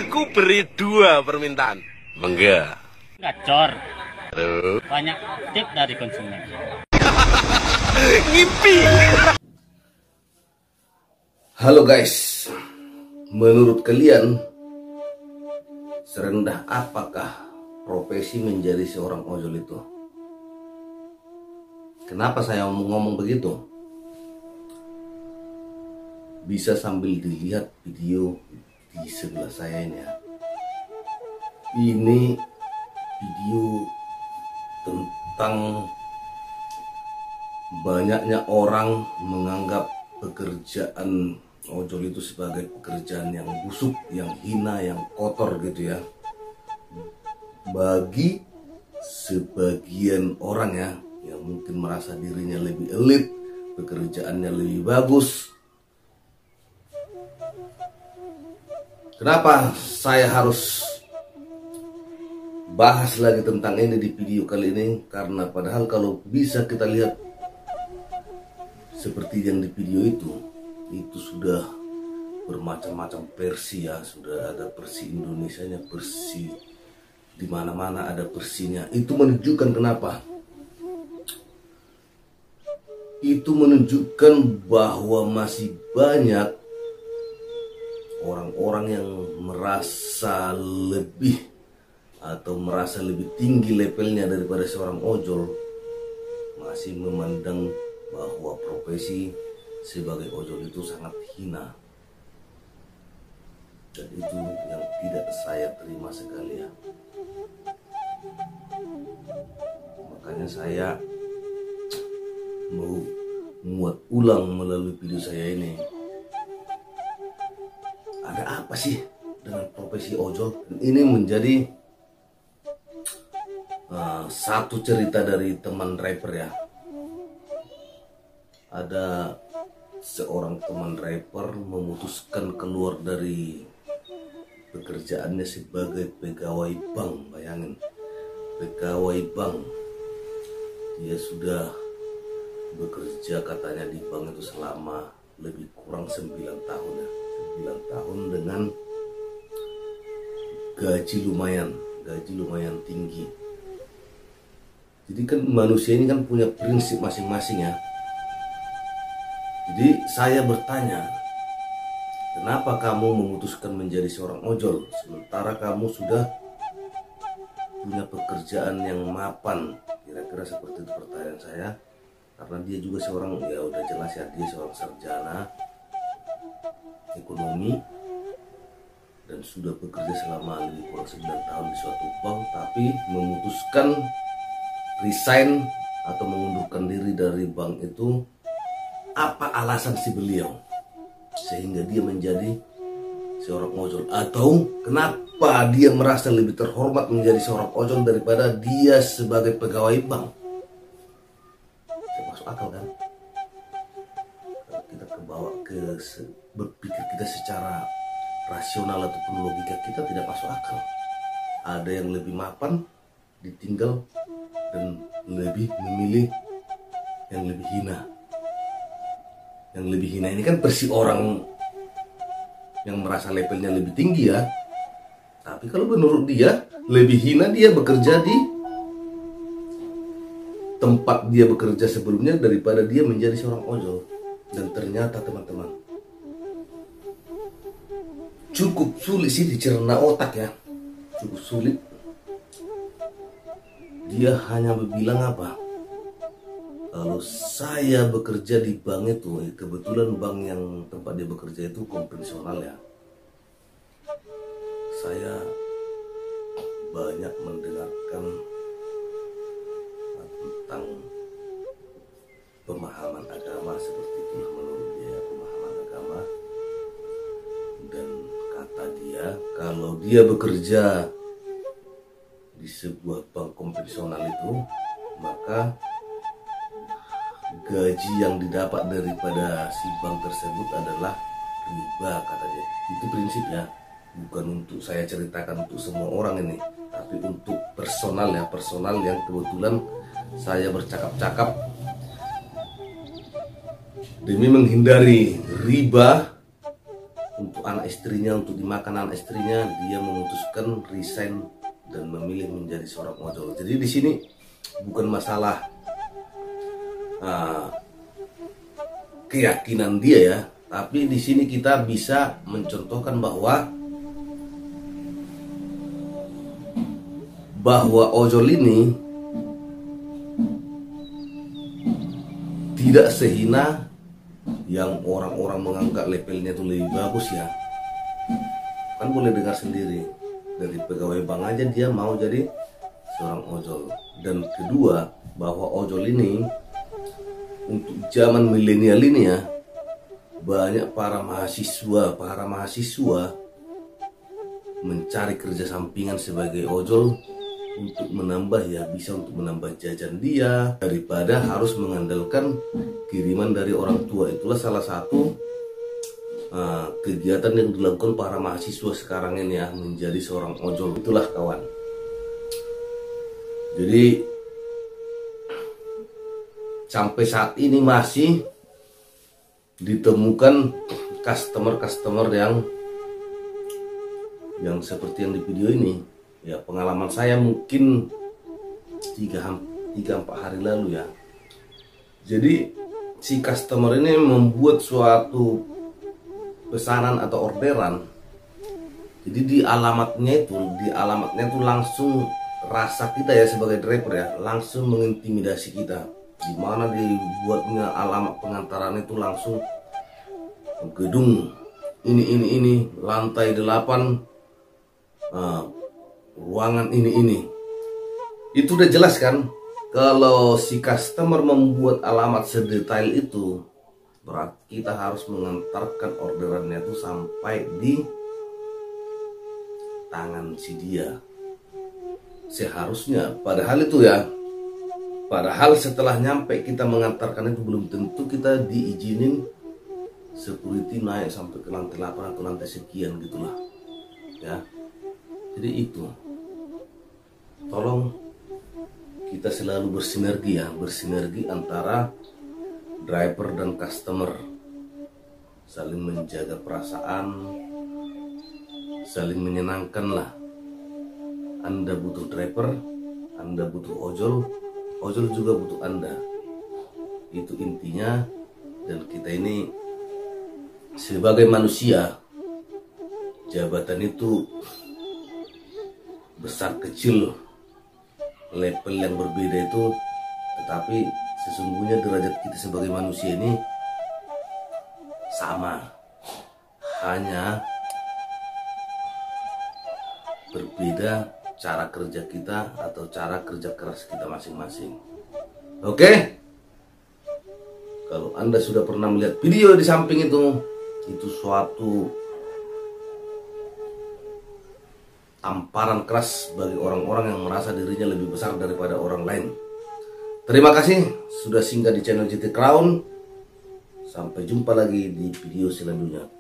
Ku beri 2 permintaan. Mangga. Gacor. Aduh. Banyak tip dari konsumen. Ngimpi. Halo guys, menurut kalian serendah apakah profesi menjadi seorang ojol itu? Kenapa saya ngomong begitu? Bisa sambil dilihat video di sebelah saya ini ya. Ini video tentang banyaknya orang menganggap pekerjaan ojol itu sebagai pekerjaan yang busuk, yang hina, yang kotor gitu ya. Bagi sebagian orang ya, yang mungkin merasa dirinya lebih elit, pekerjaannya lebih bagus. Kenapa saya harus bahas lagi tentang ini di video kali ini? Karena padahal kalau bisa kita lihat seperti yang di video itu sudah bermacam-macam versi ya. Sudah ada versi Indonesianya, versi di mana-mana ada versinya. Itu menunjukkan kenapa? Itu menunjukkan bahwa masih banyak orang-orang yang merasa lebih atau merasa lebih tinggi levelnya daripada seorang ojol, masih memandang bahwa profesi sebagai ojol itu sangat hina. Dan itu yang tidak saya terima sekali ya. Makanya saya mau muat ulang melalui video saya ini. Ada apa sih dengan profesi ojol? Ini menjadi satu cerita dari teman rapper ya. Ada seorang teman rapper memutuskan keluar dari pekerjaannya sebagai pegawai bank. Bayangin, pegawai bank. Dia sudah bekerja katanya di bank itu selama lebih kurang 9 tahun ya. 9 tahun dengan gaji lumayan tinggi. Jadi kan manusia ini kan punya prinsip masing-masing ya. Jadi saya bertanya, kenapa kamu memutuskan menjadi seorang ojol sementara kamu sudah punya pekerjaan yang mapan? Kira-kira seperti itu pertanyaan saya. Karena dia juga seorang, ya udah jelas ya, dia seorang sarjana ekonomi dan sudah bekerja selama lebih kurang 9 tahun di suatu bank, tapi memutuskan resign atau mengundurkan diri dari bank itu. Apa alasan si beliau sehingga dia menjadi seorang ojol? Atau kenapa dia merasa lebih terhormat menjadi seorang ojol daripada dia sebagai pegawai bank? Tidak masuk akal kan? Kalau kita kebawa ke berpikir kita secara rasional ataupun logika, kita tidak masuk akal. Ada yang lebih mapan ditinggal dan lebih memilih yang lebih hina. Yang lebih hina ini kan versi orang yang merasa levelnya lebih tinggi ya. Tapi kalau menurut dia, lebih hina dia bekerja di tempat dia bekerja sebelumnya daripada dia menjadi seorang ojol. Dan ternyata teman-teman, cukup sulit sih dicerna otak ya. Cukup sulit. Dia hanya bilang apa? Kalau saya bekerja di bank itu, kebetulan bank yang tempat dia bekerja itu konvensional ya. Saya banyak mendengarkan tentang pemahaman agama, seperti itulah menurut dia pemahaman agama. Dan kata dia, kalau dia bekerja di sebuah bank konvensional itu, maka gaji yang didapat daripada si bank tersebut adalah riba, kata dia. Itu prinsipnya. Bukan untuk saya ceritakan untuk semua orang ini, tapi untuk personal ya, personal yang kebetulan saya bercakap-cakap demi menghindari riba untuk anak istrinya, untuk dimakan anak istrinya, dia memutuskan resign dan memilih menjadi seorang ojol. Jadi di sini bukan masalah keyakinan dia ya, tapi di sini kita bisa mencontohkan bahwa ojol ini tidak sehina yang orang-orang menganggap levelnya itu lebih bagus ya. Kan boleh dengar sendiri, dari pegawai bank aja dia mau jadi seorang ojol. Dan kedua, bahwa ojol ini untuk zaman milenial ini ya, banyak para mahasiswa mencari kerja sampingan sebagai ojol untuk menambah ya, bisa untuk menambah jajan dia daripada harus mengandalkan kiriman dari orang tua. Itulah salah satu kegiatan yang dilakukan para mahasiswa sekarang ini ya, menjadi seorang ojol. Itulah kawan. Jadi sampai saat ini masih ditemukan customer yang seperti yang di video ini. Ya, pengalaman saya mungkin 3-4 hari lalu ya. Jadi si customer ini membuat suatu pesanan atau orderan. Jadi di alamatnya itu langsung rasa kita ya sebagai driver ya, langsung mengintimidasi kita. Di mana dibuatnya alamat pengantaran itu langsung gedung ini lantai 8, ruangan ini. Itu udah jelas kan, kalau si customer membuat alamat sedetail itu, berarti kita harus mengantarkan orderannya itu sampai di tangan si dia seharusnya. Padahal setelah nyampe kita mengantarkan itu belum tentu kita diizinin security naik sampai ke lantai 8 atau lantai sekian gitulah ya. Jadi itu, tolong kita selalu bersinergi ya, bersinergi antara driver dan customer, saling menjaga perasaan, saling menyenangkan lah. Anda butuh driver, Anda butuh ojol, ojol juga butuh Anda. Itu intinya. Dan kita ini sebagai manusia, jabatan itu besar kecil, level yang berbeda itu, tetapi sesungguhnya derajat kita sebagai manusia ini sama, hanya berbeda cara kerja kita atau cara kerja keras kita masing-masing. Oke? Kalau Anda sudah pernah melihat video di samping itu suatu tamparan keras bagi orang-orang yang merasa dirinya lebih besar daripada orang lain. Terima kasih sudah singgah di channel GT Crown. Sampai jumpa lagi di video selanjutnya.